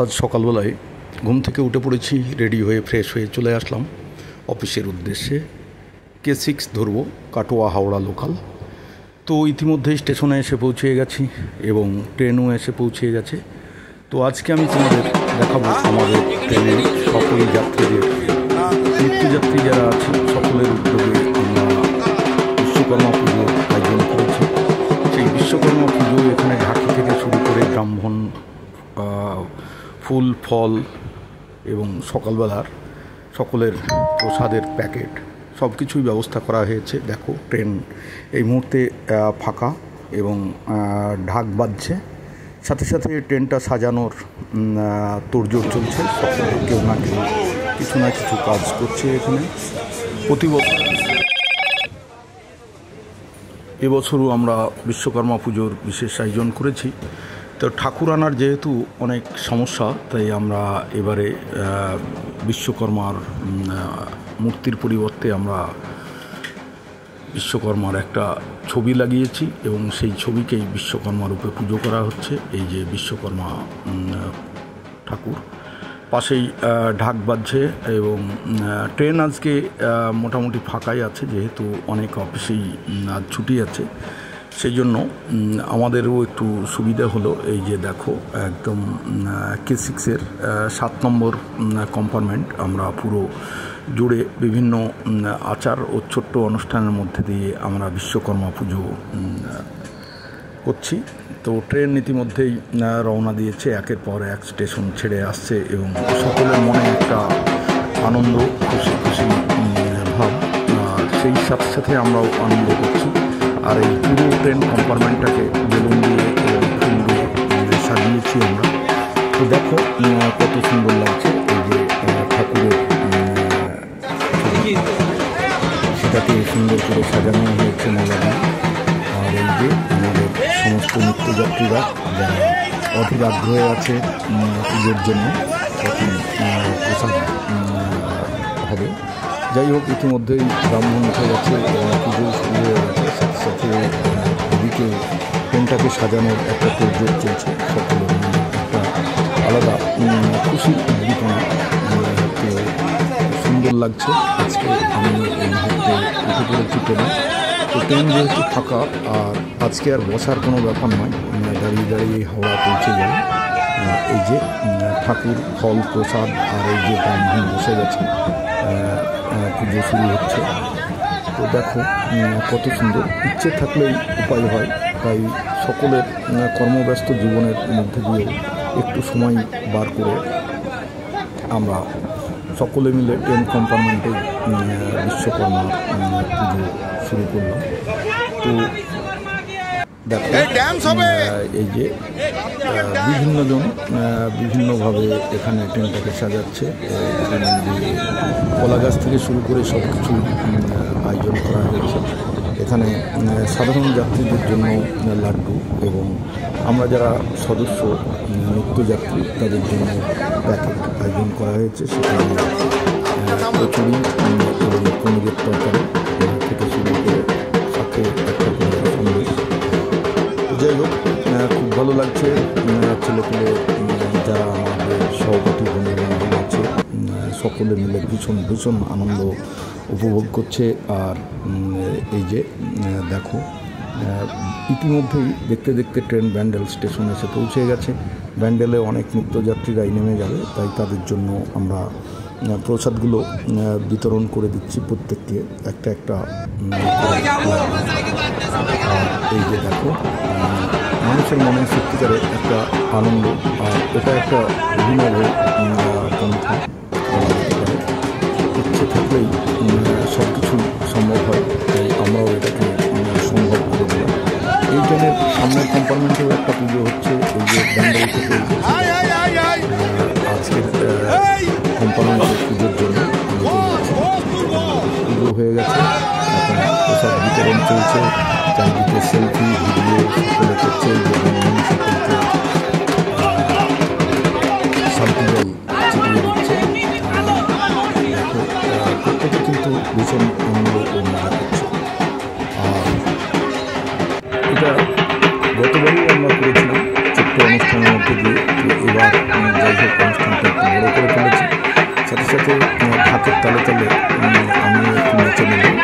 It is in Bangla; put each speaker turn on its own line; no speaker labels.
আজ সকালবেলায় ঘুম থেকে উঠে পড়েছি, রেডি হয়ে ফ্রেশ হয়ে চলে আসলাম অফিসের উদ্দেশ্যে। K6 ধরব, কাটোয়া হাওড়া লোকাল। তো ইতিমধ্যেই স্টেশনে এসে পৌঁছে গেছি এবং ট্রেনও এসে পৌঁছে গেছে। তো আজকে আমি তোমাদের দেখাবো আমাদের ট্রেনের সকল যাত্রীদের, নিত্যযাত্রী যারা আছে সকলের উদ্যোগে আমরা বিশ্বকর্মা পুজো আয়োজন করেছি। সেই বিশ্বকর্মা পুজো এখানে ঝাঁকি থেকে শুরু করে ব্রাহ্মণ, ফুল ফল এবং সকালবেলার সকলের প্রসাদের প্যাকেট সব কিছুই ব্যবস্থা করা হয়েছে। দেখো ট্রেন এই মুহূর্তে ফাঁকা এবং ঢাক বাজছে, সাথে সাথে ট্রেনটা সাজানোর তোড়জোড় চলছে। সকলে কেউ না কেউ কিছু না কিছু কাজ করছে এখানে। প্রতি বছর এবছরও আমরা বিশ্বকর্মা পুজোর বিশেষ আয়োজন করেছি। তো ঠাকুর আনার যেহেতু অনেক সমস্যা, তাই আমরা এবারে বিশ্বকর্মার মূর্তির পরিবর্তে আমরা বিশ্বকর্মার একটা ছবি লাগিয়েছি এবং সেই ছবিকেই বিশ্বকর্মা রূপে পুজো করা হচ্ছে। এই যে বিশ্বকর্মা ঠাকুর, পাশেই ঢাক বাজছে এবং ট্রেন আজকে মোটামুটি ফাঁকাই আছে, যেহেতু অনেক অফিসেই আজ ছুটি আছে। সেই জন্য আমাদেরও একটু সুবিধা হলো। এই যে দেখো একদম K6-এর 7 নম্বর কম্পার্টমেন্ট আমরা পুরো জুড়ে বিভিন্ন আচার ও ছোট্ট অনুষ্ঠানের মধ্যে দিয়ে আমরা বিশ্বকর্মা পুজো করছি। তো ট্রেন ইতিমধ্যেই রওনা দিয়েছে, একের পর এক স্টেশন ছেড়ে আসছে এবং সকলের মনে একটা আনন্দ, খুশি খুশি ভাব, আর সেই সাথে সাথে আমরাও আনন্দ করছি। আর এই পুরো ট্রেন কম্পার্টমেন্টটাকে বেলুন দিয়ে এবং ফুল দিয়ে সাজিয়েছি আমরা। তো দেখো কত সুন্দর লাগছে। এই যে ঠাকুরের সেটাকে সুন্দর করে সাজানো হয়েছে মালা দিয়ে। আর এই যে আমাদের সমস্ত নিত্যযাত্রীরা যারা অধীর আগ্রহে আছে পুজোর জন্য, তখন প্রসাদ হবে। যাই হোক, ইতিমধ্যেই ব্রাহ্মণ উঠে গেছে, পুজো শুরু হয়ে গেছে। সাথে সাথে এদিকে ট্রেনটাকে সাজানোর একটা তোড়জোড় চলছে। সকলের একটা আলাদা খুশি উদ্দীপনা, সুন্দর লাগছে। আজকে আমি এই মুহূর্তে উঠে পড়েছি ট্রেনে। তো ট্রেন যেহেতু ফাঁকা, আর আজকে আর বসার কোনো ব্যাপার নয়, দাঁড়িয়ে দাঁড়িয়ে হাওড়া পৌঁছে যাবে। এই যে ঠাকুর, ফল প্রসাদ, আর এই যে ব্রাহ্মণ বসে গেছে, পুজো শুরু হচ্ছে। তো দেখো কত সুন্দর। ইচ্ছে থাকলেই উপায় হয়, তাই সকলের কর্মব্যস্ত জীবনের মধ্যে দিয়ে একটু সময় বার করে আমরা সকলে মিলে ট্রেন কম্পার্টমেন্টে বিশ্বকর্মার পুজো শুরু করলাম। তো দেখো এই যে বিভিন্নজন বিভিন্নভাবে এখানে ট্রেনটাকে সাজাচ্ছে। কলা গাছ থেকে শুরু করে সব কিছু আয়োজন করা হয়েছে। এখানে সাধারণ যাত্রীদের জন্য লাড্ডু এবং আমরা যারা সদস্য নিত্যযাত্রী তাদের জন্য প্যাকেট আয়োজন করা হয়েছে। সেখানে কচুরি এবং পনিরের তরকারি থেকে শুরু করে সাথে একটা সন্দেশ। যাই হোক, খুব ভালো লাগছে। ছেলেপেলে যারা আমাদের সহপাঠী বন্ধু বান্ধব আছে, সকলে মিলে ভীষণ ভীষণ আনন্দ উপভোগ করছে। আর এই যে দেখো ইতিমধ্যেই দেখতে দেখতে ট্রেন ব্যান্ডেল স্টেশন এসে পৌঁছে গেছে। ব্যান্ডেলে অনেক নিত্যযাত্রীরাই নেমে যাবে, তাই তাদের জন্য আমরা প্রসাদগুলো বিতরণ করে দিচ্ছি প্রত্যেককে একটা একটা। আর এই যে দেখো মানুষের মনে সত্যিকারের একটা আনন্দ, আর এটা একটা অভিনব পন্থা বলা যেতে পারে। ইচ্ছে থাকলেই সব কিছু সম্ভব হয়, তাই আমরাও এটাকে সম্ভব করে দিলাম। এই ট্রেনের সামনের কম্পার্টমেন্টেও একটা পুজো হচ্ছে। এই যে ব্যান্ডেল থেকে আজকের কম্পার্টমেন্টের পুজোর জন্য পুজো হয়ে গেছে। এখন প্রসাদ বিতরণ চলছে, চারিদিকে সেলফি ভিডিও সকলে করছে। সকলকে শান্তি জল চিটিয়ে দিচ্ছে। দেখো প্রত্যেকে কিন্তু ভীষণ আনন্দ ও মজা করছে। আর এটা গতবারই আমরা করেছিলাম ছোট্ট অনুষ্ঠানের মধ্যে দিয়ে। এবার যাই হোক অনুষ্ঠানটা একটু বড়ো করে ফেলেছি। সাথে সাথে ঢাকের তালে তালে আমি একটু নেচে নিলাম।